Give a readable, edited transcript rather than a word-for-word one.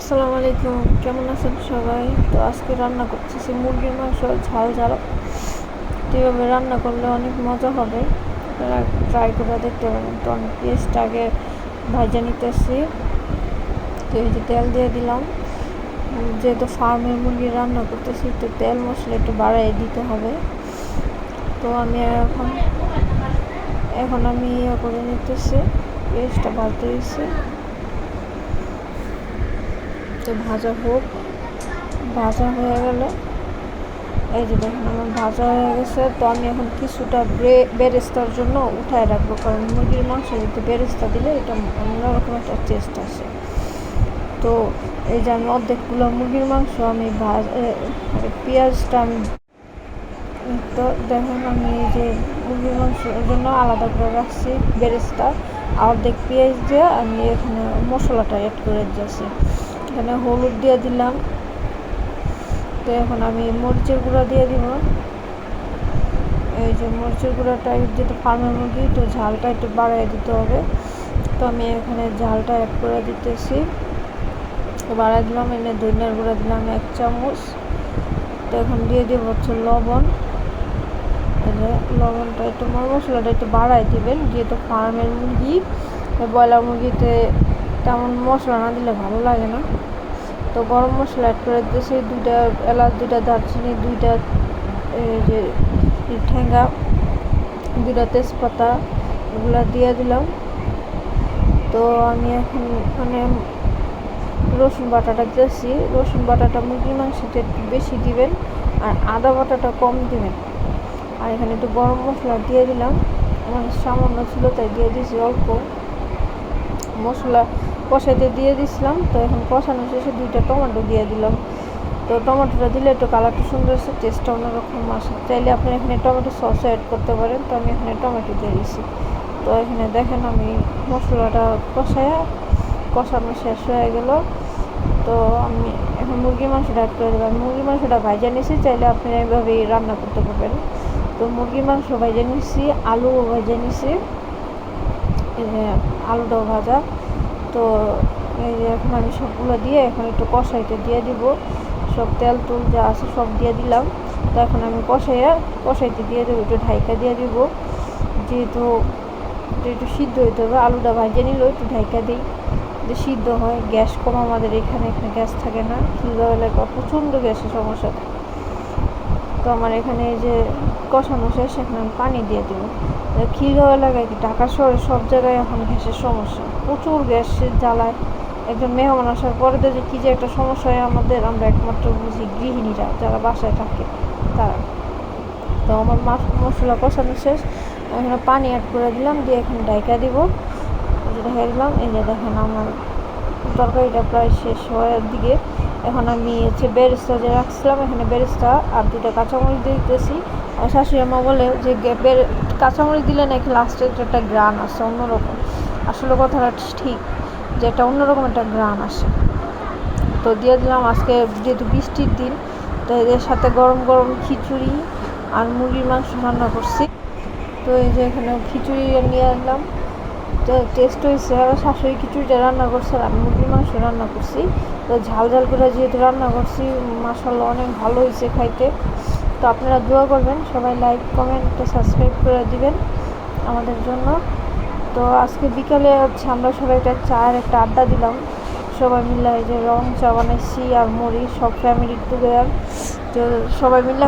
আসসালামু আলাইকুম, কেমন আছেন সবাই? তো আজকে রান্না করতেছি মুরগির মাংস ঝাল ঝাল। কীভাবে রান্না করলে অনেক মজা হবে আপনারা ট্রাই করে দেখতে পারেন। তো আমি পেঁয়াজটা আগে ভাজা নিতেছি। তো এই যে তেল দিয়ে দিলাম, যেহেতু ফার্মের মুরগি রান্না করতেছি তো তেল মশলা একটু বাড়াই দিতে হবে। তো আমি এখন আমি ইয়ে করে নিতেছি, পেঁয়াজটা ভাজতে দিচ্ছি। তো ভাজা হোক, ভাজা হয়ে গেলে এই যে দেখুন আমার ভাজা হয়ে গেছে। তো আমি এখন কিছুটা বেরেস্তার জন্য উঠায় রাখবো, কারণ মুরগির মাংস যদি বেরেস্তা দিলে এটা অন্যরকম একটা টেস্ট আসে। তো এই যে আমি অর্ধেকগুলো মুরগির মাংস আমি পেঁয়াজটা আমি তো দেখুন আমি এই যে মুরগির মাংসের জন্য আলাদা করে রাখছি বেরেস্তা, অর্ধেক পেঁয়াজ দিয়ে আমি এখানে মশলাটা অ্যাড করে দিয়েছি। এখানে হলুদ দিয়ে দিলাম। তো এখন আমি মরিচের গুঁড়া দিয়ে দিব। এই যে মরিচের গুঁড়াটা যেহেতু ফার্মের মুরগি তো ঝালটা একটু বাড়াই দিতে হবে। তো আমি এখানে ঝালটা অ্যাড করে দিতেছি, বাড়াই দিলাম। এনে ধনিয়ার গুঁড়া দিলাম 1 চামচ। তো এখন দিয়ে দিব হচ্ছে লবণ। লবণটা একটু মশলাটা একটু বাড়াই দিবেন, যেহেতু ফার্মের মুরগি, ব্রয়লার মুরগিতে তেমন মশলা না দিলে ভালো লাগে না। তো গরম মশলা অ্যাড করে দিয়েছি, 2টা এলাচ, 2টা দারচিনি, 2টা যে ঠেঙ্গা, 2টা তেজপাতা, এগুলো দিয়ে দিলাম। তো আমি এখন মানে রসুন বাটাটা দিয়েছি। রসুন বাটাটা মুরগির মাংসতে একটু বেশি দিবেন আর আদা বাটাটা কম দিবেন। আর এখানে একটু গরম মশলা দিয়ে দিলাম, মানে সামান্য ছিল তাই দিয়ে দিয়েছি অল্প। মশলা কষাইতে দিয়ে দিছিলাম। তো এখন কষানো শেষে 2টা টমেটো দিয়ে দিলাম। তো টমেটোটা দিলে একটু কালারটা সুন্দর আসে, টেস্টটা অন্যরকম আসে। চাইলে আপনি এখানে টমেটো সসও অ্যাড করতে পারেন। তো আমি এখানে টমেটো দিয়ে দিয়েছি। তো এখানে দেখেন আমি মশলাটা কষানো শেষ হয়ে গেল। তো আমি এখন মুরগির মাংসটা অ্যাড করে দেবো। মুরগির মাংসটা ভাজা নিয়েছি, চাইলে আপনি এইভাবেই রান্না করতে পারবেন। তো মুরগির মাংস ভাজা নিয়েছি, আলুও ভাজা নিয়েছি, আলুটাও ভাজা। তো এই যে এখন আমি সবগুলো দিয়ে এখন একটু কষাইতে দিয়ে দিব, সব তেল তুল যা আছে সব দিয়ে দিলাম। তো এখন আমি কষাইতে দিয়ে দেবো, একটু ঢাইকা দিয়ে দিব, যেহেতু একটু সিদ্ধ হইতে হবে। আলুটা ভাজে নিলেও একটু ঢাইকা দিই যে সিদ্ধ হয়। গ্যাস কম আমাদের এখানে গ্যাস থাকে না, খিলগাঁও এলাকা প্রচণ্ড গ্যাসের সমস্যা থাকে। তো আমার এখানে এই যে কষানো শেষ, এখন আমি পানি দিয়ে দেবো। খিলগাঁও এলাকায় কি ঢাকা শহরে সব জায়গায় এখন গ্যাসের সমস্যা, প্রচুর গ্যাসের জ্বালায়। একজন মেহমান আসার পরে যে কী যে একটা সমস্যা হয় আমাদের, আমরা একমাত্র বুঝি গৃহিণীরা যারা বাসায় থাকে তারা। তো আমার মশলা কষানো শেষ, এখানে পানি অ্যাড করে দিলাম, দিয়ে এখানে ঢাকা দিব। ঢেকে দিলাম। এই যে দেখেন আমার তরকারিটা প্রায় শেষ হওয়ার দিকে। এখন আমি বেরেস্তা যে রাখছিলাম, এখানে বেরেস্তা আর 2টা কাঁচামরিচ দিয়ে দিতেছি। আর শাশুড়ি আমা বলে যে কাঁচামরিচ দিলে নাকি লাস্টে একটা গ্রান আসে অন্যরকম। আসলে কথাটা ঠিক, যে একটা অন্যরকম একটা গ্রান আসে। তো দিয়ে দিলাম। আজকে যেহেতু বৃষ্টির দিন, তো এদের সাথে গরম গরম খিচুড়ি আর মুরগির মাংস রান্না করছি। তো এই যে এখানে খিচুড়ি নিয়ে আসলাম। তো টেস্ট হয়েছে, আর শাশুড়ি খিচুড়িটা রান্না করছে আর আমি মুরগির মাংস রান্না করছি। তো ঝাল ঝাল করে যেহেতু রান্না করছি, মাশাআল্লাহ অনেক ভালো হয়েছে খাইতে। তো আপনারা দোয়া করবেন, সবাই লাইক কমেন্ট সাবস্ক্রাইব করে দিবেন আমাদের জন্য। তো আজকে বিকালে আমরা সবাই চায়ের একটা আড্ডা দিলাম, সবাই মিলে এই যে রং চা বানাইছি আর মুড়ি, সব ফ্যামিলি টুগেদার। তো সবাই মিলে